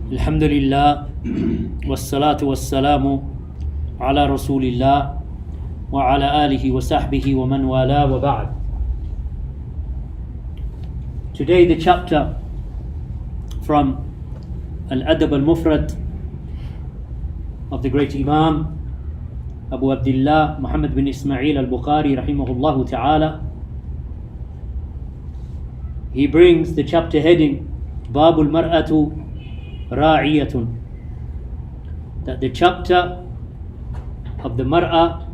الحمد لله والصلاة والسلام على رسول الله وعلى آله وصحبه ومن والاه وبعد. Today the chapter from Adab Al Mufrad of the great Imām Abu Abdullah Muhammad bin Ismail al-Bukhari rahimahullah ta'ala. He brings the chapter heading Babul Mar'atu Ra'iyatun, that the chapter of the mar'a,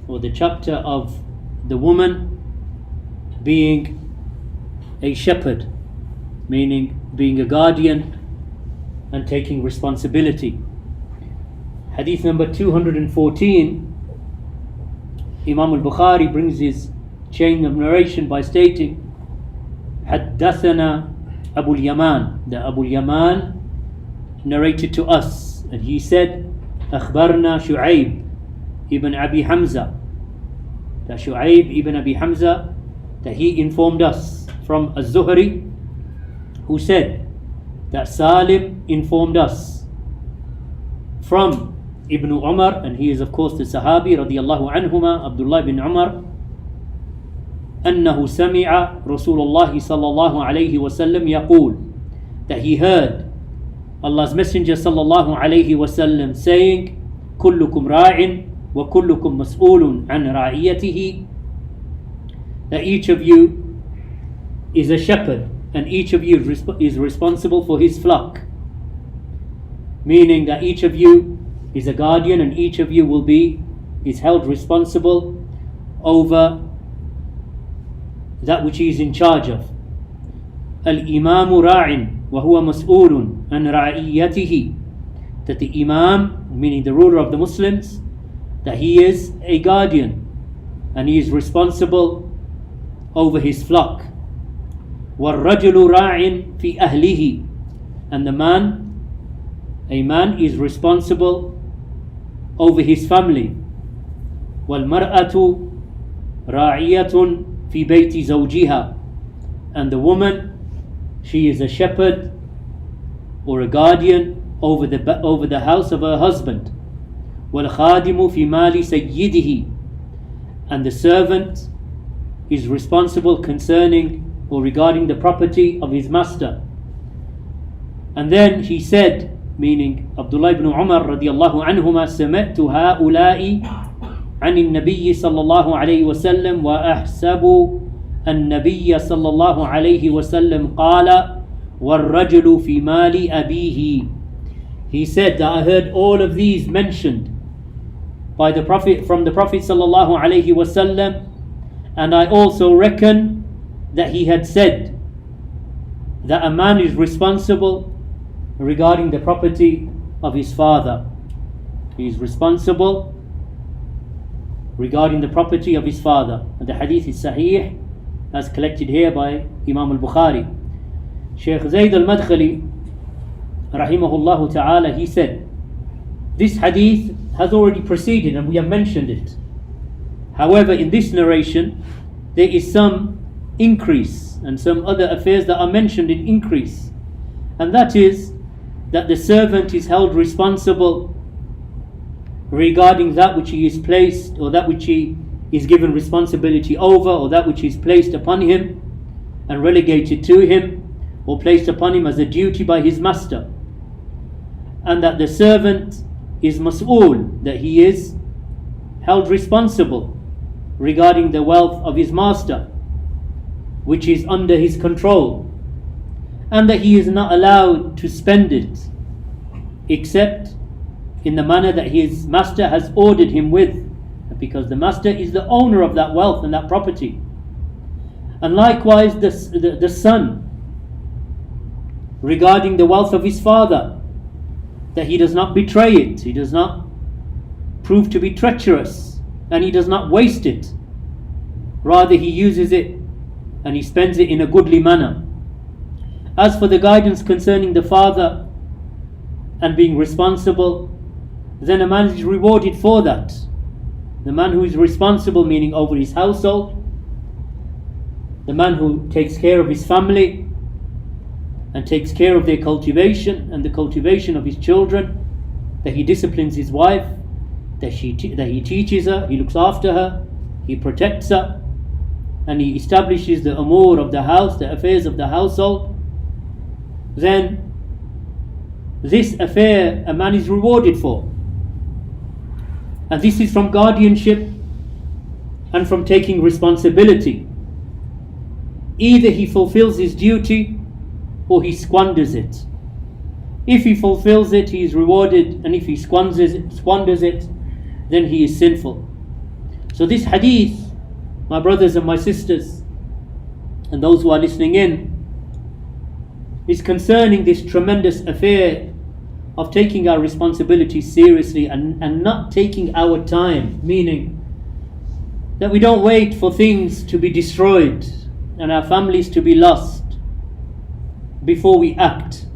or the chapter of the woman being a shepherd, meaning being a guardian and taking responsibility. Hadith number 214, Imam al-Bukhari brings his chain of narration by stating Haddathana Abu Yaman, the Abu Yaman narrated to us, and he said Akhbarna Shu'aib ibn Abi Hamza, that Shu'aib ibn Abi Hamza, that he informed us from Az-Zuhri, who said that Salim informed us from Ibn Umar, and he is of course the Sahabi radiyallahu anhuma, Abdullah bin Umar, أنه سمع رسول الله صلى الله عليه وسلم يقول, that he heard Allah's Messenger sallallahu alayhi wasallam saying, كلكم راع وكلكم مسؤول عن رعيته, that each of you is a shepherd and each of you is responsible for his flock, meaning that each of you is a guardian and each of you is held responsible over that which he is in charge of. Al-Imamu ra'in wa huwa mas'ulun an ra'iyatihi, that the Imam, meaning the ruler of the Muslims, that he is a guardian and he is responsible over his flock. وَالرَّجُلُ رَاعٍ فِي أَهْلِهِ, and a man is responsible over his family. وَالْمَرْأَةُ رَاعِيَةٌ فِي بَيْتِ زَوْجِهَا, and the woman, she is a shepherd or a guardian over the house of her husband. وَالْخَادِمُ فِي مَالِ سَيِّدِهِ, and the servant is responsible concerning or regarding the property of his master. And then he said, meaning Abdullah ibn Umar radiyallahu anhuma, سَمِعْتُ هَؤُلَاءِ عن النبي صلى الله عليه وسلم وأحسب النبي صلى الله عليه وسلم قال والرجل في مال أبيه. He said that I heard all of these mentioned by the Prophet, from the Prophet صلى الله عليه وسلم, and I also reckon that he had said that a man is responsible regarding the property of his father. He is responsible regarding the property of his father. And the hadith is sahih, as collected here by Imam al-Bukhari. Shaykh Zayd al-Madkhali rahimahullah ta'ala, he said this hadith has already preceded and we have mentioned it. However, in this narration there is some increase and some other affairs that are mentioned in increase, and that is that the servant is held responsible regarding that which he is placed, or that which he is given responsibility over, or that which is placed upon him and relegated to him, or placed upon him as a duty by his master. And that the servant is mas'ul, that he is held responsible regarding the wealth of his master, which is under his control, and that he is not allowed to spend it except in the manner that his master has ordered him with, because the master is the owner of that wealth and that property. And likewise the son, regarding the wealth of his father, that he does not betray it, he does not prove to be treacherous, and he does not waste it. Rather he uses it and he spends it in a goodly manner. As for the guidance concerning the father and being responsible, then a man is rewarded for that. The man who is responsible, meaning over his household, the man who takes care of his family, and takes care of their cultivation and the cultivation of his children, that he disciplines his wife, that he teaches her, he looks after her, he protects her, and he establishes the umur of the house, the affairs of the household, then this affair a man is rewarded for. And this is from guardianship and from taking responsibility. Either he fulfills his duty or he squanders it. If he fulfills it, he is rewarded, and if he squanders it, then he is sinful. So this hadith, my brothers and my sisters, and those who are listening in, is concerning this tremendous affair of taking our responsibilities seriously and not taking our time, meaning that we don't wait for things to be destroyed and our families to be lost before we act.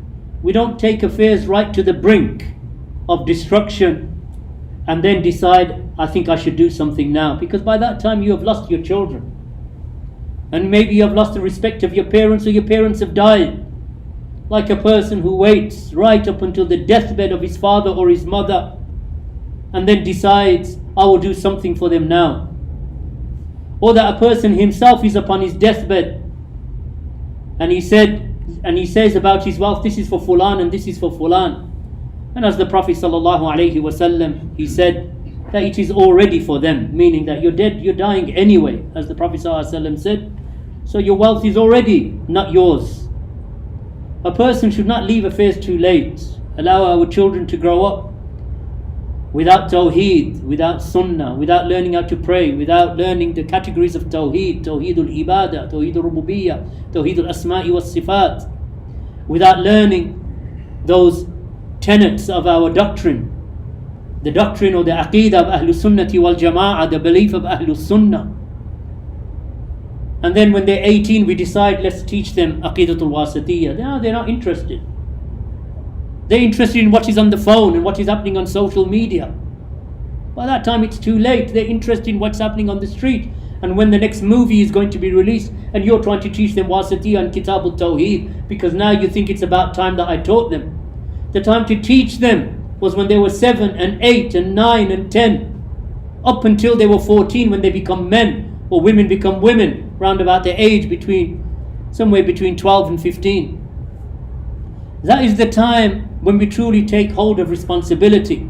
We don't take affairs right to the brink of destruction and then decide, I think I should do something now, because by that time you have lost your children, and maybe you have lost the respect of your parents, or your parents have died. Like a person who waits right up until the deathbed of his father or his mother and then decides, I will do something for them now. Or that a person himself is upon his deathbed and he says about his wealth, this is for fulan and this is for fulan. And as the Prophet ﷺ, he said that it is already for them, meaning that you're dead, you're dying anyway, as the Prophet ﷺ said. So your wealth is already not yours. A person should not leave affairs too late. Allow our children to grow up without Tawheed, without Sunnah, without learning how to pray, without learning the categories of Tawheed, Tawheedul Ibadah, Tawheedul Rububiyyah, Tawheedul Asma'i was Sifat, without learning those tenets of our doctrine, the doctrine or the Aqeedah of Ahlus Sunnati wal Jama'ah, the belief of Ahlus Sunnah. And then when they're 18, we decide, let's teach them Aqidatul Wasatiyah. No, they're not interested. They're interested in what is on the phone and what is happening on social media. By that time it's too late. They're interested in what's happening on the street and when the next movie is going to be released, and you're trying to teach them Wasatiyah and Kitabul Tawheed because now you think it's about time that I taught them. The time to teach them was when they were 7 and 8 and 9 and 10, up until they were 14, when they become men, or women become women, round about the age somewhere between 12 and 15. That is the time when we truly take hold of responsibility.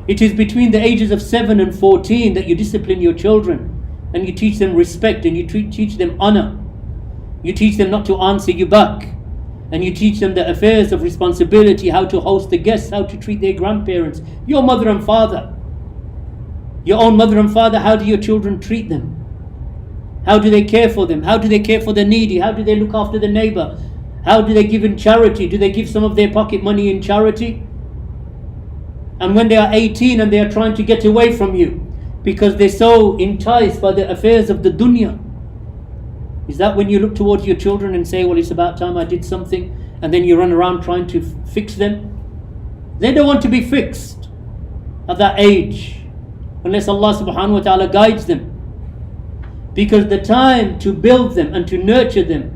It is between the ages of 7 and 14 that you discipline your children and you teach them respect and you teach them honor. You teach them not to answer you back, and you teach them the affairs of responsibility, how to host the guests, how to treat their grandparents, your mother and father. Your own mother and father, how do your children treat them? How do they care for them? How do they care for the needy? How do they look after the neighbor? How do they give in charity? Do they give some of their pocket money in charity? And when they are 18 and they are trying to get away from you because they're so enticed by the affairs of the dunya, is that when you look towards your children and say, well, it's about time I did something, and then you run around trying to fix them? They don't want to be fixed at that age unless Allah subhanahu wa ta'ala guides them. Because the time to build them and to nurture them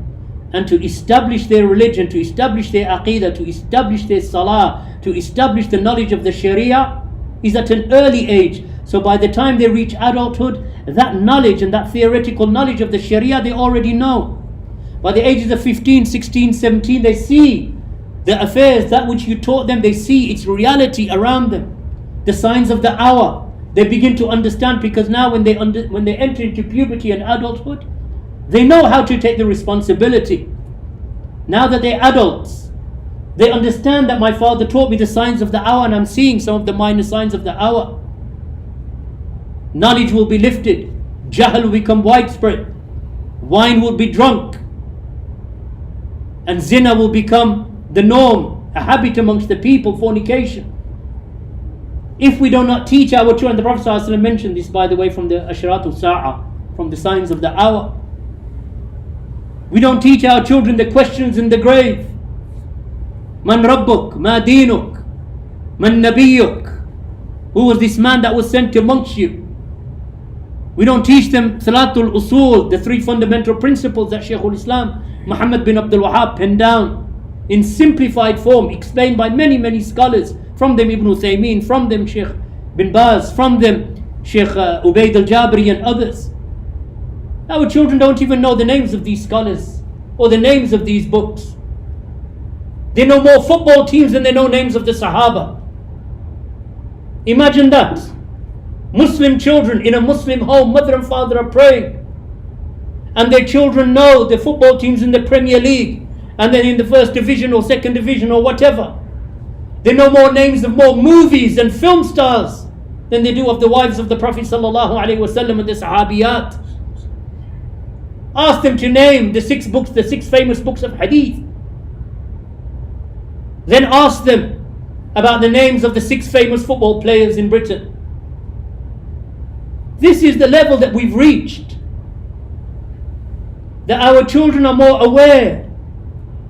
and to establish their religion, to establish their aqeedah, to establish their salah, to establish the knowledge of the sharia is at an early age. So by the time they reach adulthood, that knowledge and that theoretical knowledge of the sharia they already know. By the ages of 15, 16, 17, they see the affairs, that which you taught them, they see its reality around them. The signs of the hour. They begin to understand, because now when they enter into puberty and adulthood, they know how to take the responsibility. Now that they're adults, they understand that my father taught me the signs of the hour and I'm seeing some of the minor signs of the hour. Knowledge will be lifted. Jahl will become widespread. Wine will be drunk. And zina will become the norm, a habit amongst the people, fornication. If we do not teach our children, the Prophet ﷺ mentioned this, by the way, from the Ashratu Sa'a, from the signs of the hour. We don't teach our children the questions in the grave. Man Rabbuk, Ma Dinuk, Man Nabiyuk. Who was this man that was sent amongst you? We don't teach them Salatul Usul, the 3 fundamental principles that Shaykhul Islam Muhammad bin Abdul Wahhab penned down. in simplified form, explained by many scholars, from them Ibn Uthaymeen, from them Sheikh bin Baz, from them Sheikh Ubaid al-Jabri and others. Our children don't even know the names of these scholars or the names of these books. They know more football teams than they know names of the Sahaba. Imagine that. Muslim children in a Muslim home, mother and father are praying, and their children know the football teams in the Premier League, and then in the first division or second division or whatever. They know more names of more movies and film stars than they do of the wives of the Prophet ﷺ and the Sahabiyat. Ask them to name the 6 books, the 6 famous books of Hadith. Then ask them about the names of the 6 famous football players in Britain. This is the level that we've reached. That our children are more aware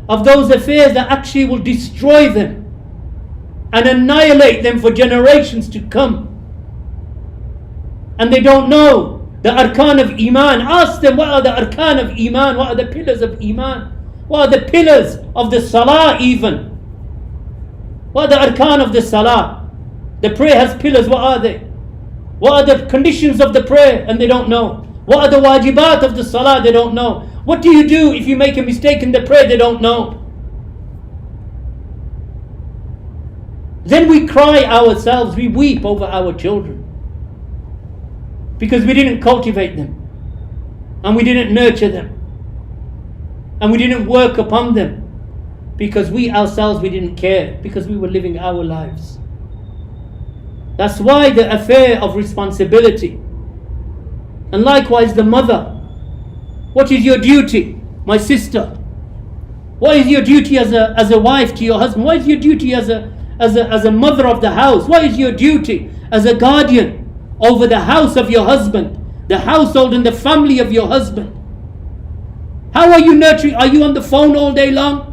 of those affairs that actually will destroy them and annihilate them for generations to come. And they don't know the arkan of Iman. Ask them, what are the arkan of Iman? What are the pillars of Iman? What are the pillars of the Salah even? What are the arkan of the Salah? The prayer has pillars, what are they? What are the conditions of the prayer? And they don't know. What are the wajibat of the Salah? They don't know. What do you do if you make a mistake in the prayer? They don't know. Then we cry ourselves, we weep over our children, because we didn't cultivate them, and we didn't nurture them, and we didn't work upon them, because we ourselves, we didn't care, because we were living our lives. That's why the affair of responsibility, and likewise the mother. What is your duty, my sister? What is your duty as a wife to your husband? What is your duty as a mother of the house? What is your duty as a guardian over the house of your husband, the household and the family of your husband? How are you nurturing? Are you on the phone all day long?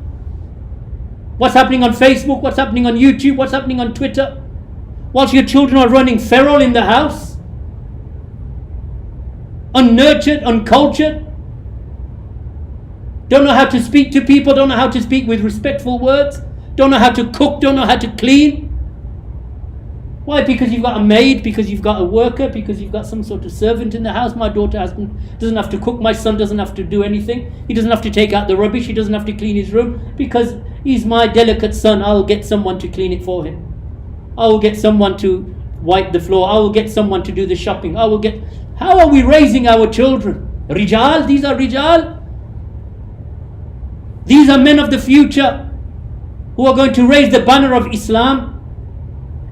What's happening on Facebook? What's happening on YouTube? What's happening on Twitter? Whilst your children are running feral in the house, unnurtured, uncultured, don't know how to speak to people, don't know how to speak with respectful words, don't know how to cook, don't know how to clean. Why? Because you've got a maid, because you've got a worker, because you've got some sort of servant in the house. My daughter doesn't have to cook, my son doesn't have to do anything. He doesn't have to take out the rubbish, he doesn't have to clean his room, because he's my delicate son. I'll get someone to clean it for him. I will get someone to wipe the floor. I will get someone to do the shopping. How are we raising our children? Rijal, these are Rijal. These are men of the future who are going to raise the banner of Islam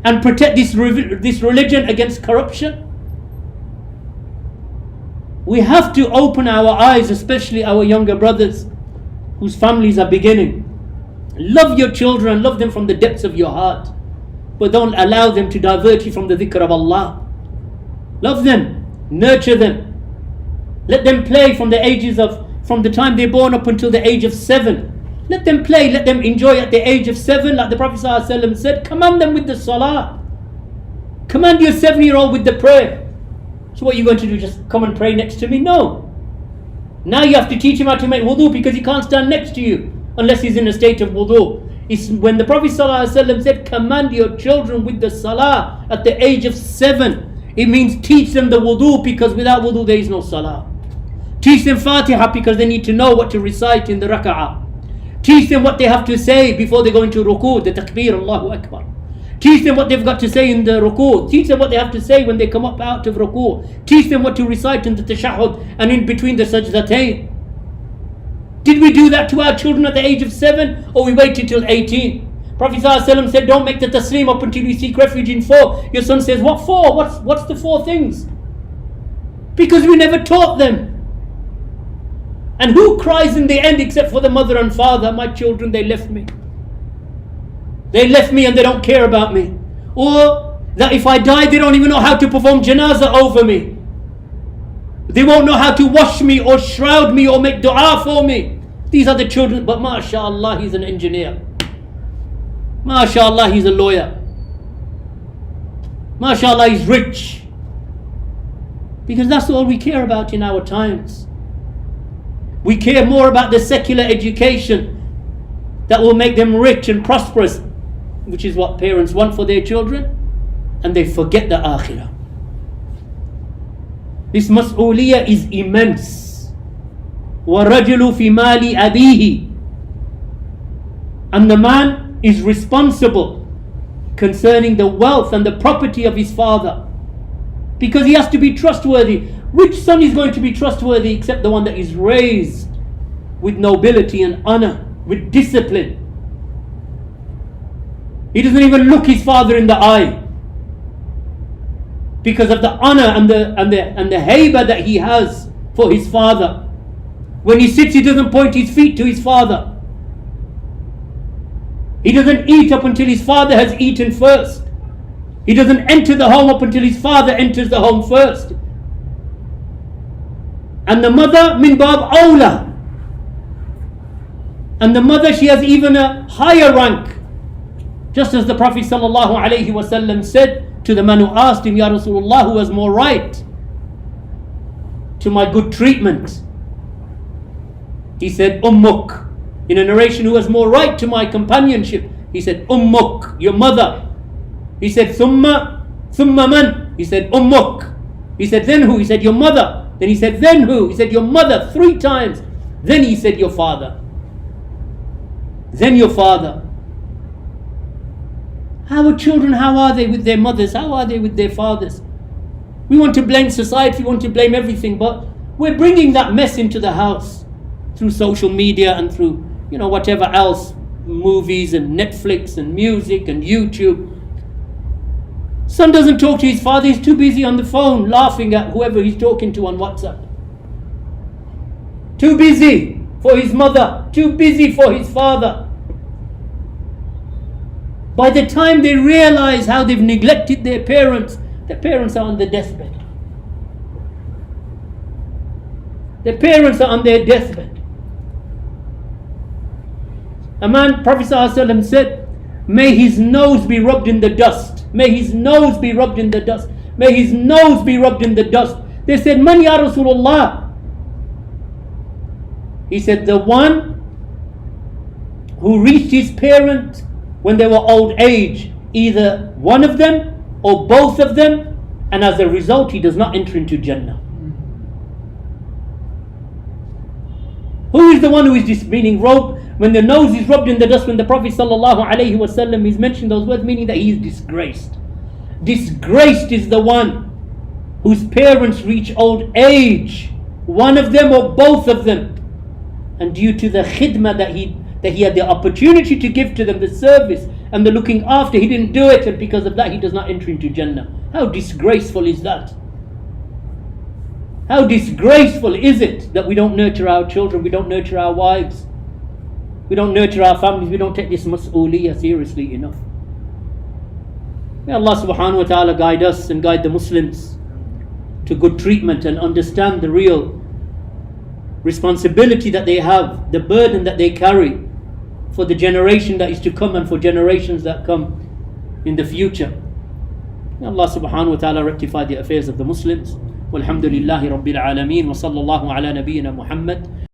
and protect this religion against corruption. We have to open our eyes, especially our younger brothers whose families are beginning. Love your children, love them from the depths of your heart, but don't allow them to divert you from the dhikr of Allah. Love them, nurture them, let them play from the time they're born up until the age of 7. Let them play, let them enjoy at the age of 7, like the Prophet ﷺ said. Command them with the salah. Command your 7-year-old with the prayer. So what are you going to do? Just come and pray next to me? No. Now you have to teach him how to make wudu, because he can't stand next to you unless he's in a state of wudu. It's when the Prophet ﷺ said, command your children with the salah at the age of 7. It means teach them the wudu, because without wudu there is no salah. Teach them Fatiha, because they need to know what to recite in the raka'ah. Teach them what they have to say before they go into ruku', the takbir, Allahu Akbar. Teach them what they've got to say in the ruku'. Teach them what they have to say when they come up out of ruku'. Teach them what to recite in the tashahhud and in between the sajdatayn. Did we do that to our children at the age of 7, or we waited till 18? Prophet ﷺ said, don't make the taslim up until you seek refuge in 4. Your son says, what for? What's the 4 things? Because we never taught them. And who cries in the end except for the mother and father? My children, they left me. They left me and they don't care about me. Or that if I die, they don't even know how to perform janazah over me. They won't know how to wash me or shroud me or make dua for me. These are the children. But mashallah, he's an engineer. Mashallah, he's a lawyer. Mashallah, he's rich. Because that's all we care about in our times. We care more about the secular education that will make them rich and prosperous, which is what parents want for their children, and they forget the akhirah. This mas'uliyah is immense. وَرَجُلُ فِي مَالِ أَبِيهِ. And the man is responsible concerning the wealth and the property of his father, because he has to be trustworthy. Which son is going to be trustworthy except the one that is raised with nobility and honor, with discipline? He doesn't even look his father in the eye because of the honor and the haiba that he has for his father. When he sits, he doesn't point his feet to his father. He doesn't eat up until his father has eaten first. He doesn't enter the home up until his father enters the home first. And the mother, min bab awla. And the mother, she has even a higher rank. Just as the Prophet ﷺ said to the man who asked him, Ya Rasulullah, who has more right to my good treatment? He said, Ummuk. In a narration, who has more right to my companionship? He said, Ummuk, your mother. He said, Thumma man? He said, Ummuk. He said, then who? He said, your mother. Then he said, then who? He said, your mother, 3 times. Then he said, your father. Then your father. Our children, how are they with their mothers? How are they with their fathers? We want to blame society, we want to blame everything, but we're bringing that mess into the house through social media and through, whatever else, movies and Netflix and music and YouTube. Son doesn't talk to his father, he's too busy on the phone laughing at whoever he's talking to on WhatsApp. Too busy for his mother, too busy for his father. By the time they realize how they've neglected their parents are on the deathbed. Their parents are on their deathbed. A man, Prophet ﷺ said, may his nose be rubbed in the dust. May his nose be rubbed in the dust. May his nose be rubbed in the dust. They said, Man ya Rasulullah? He said, the one who reached his parent when they were old age, either one of them or both of them, and as a result he does not enter into Jannah. Who is the one who is this? Meaning rubbed, when the nose is rubbed in the dust, when the Prophet ﷺ is mentioning those words, meaning that he is disgraced. Disgraced is the one whose parents reach old age, one of them or both of them, and due to the khidmah that he had the opportunity to give to them, the service and the looking after, he didn't do it, and because of that he does not enter into Jannah. How disgraceful is that? How disgraceful is it that we don't nurture our children, we don't nurture our wives, we don't nurture our families, we don't take this mas'uliyah seriously enough. May Allah subhanahu wa ta'ala guide us and guide the Muslims to good treatment and understand the real responsibility that they have, the burden that they carry for the generation that is to come and for generations that come in the future. May Allah subhanahu wa ta'ala rectify the affairs of the Muslims. Walhamdulillahi Rabbil Alameen wa sallallahu ala nabiyyina Muhammad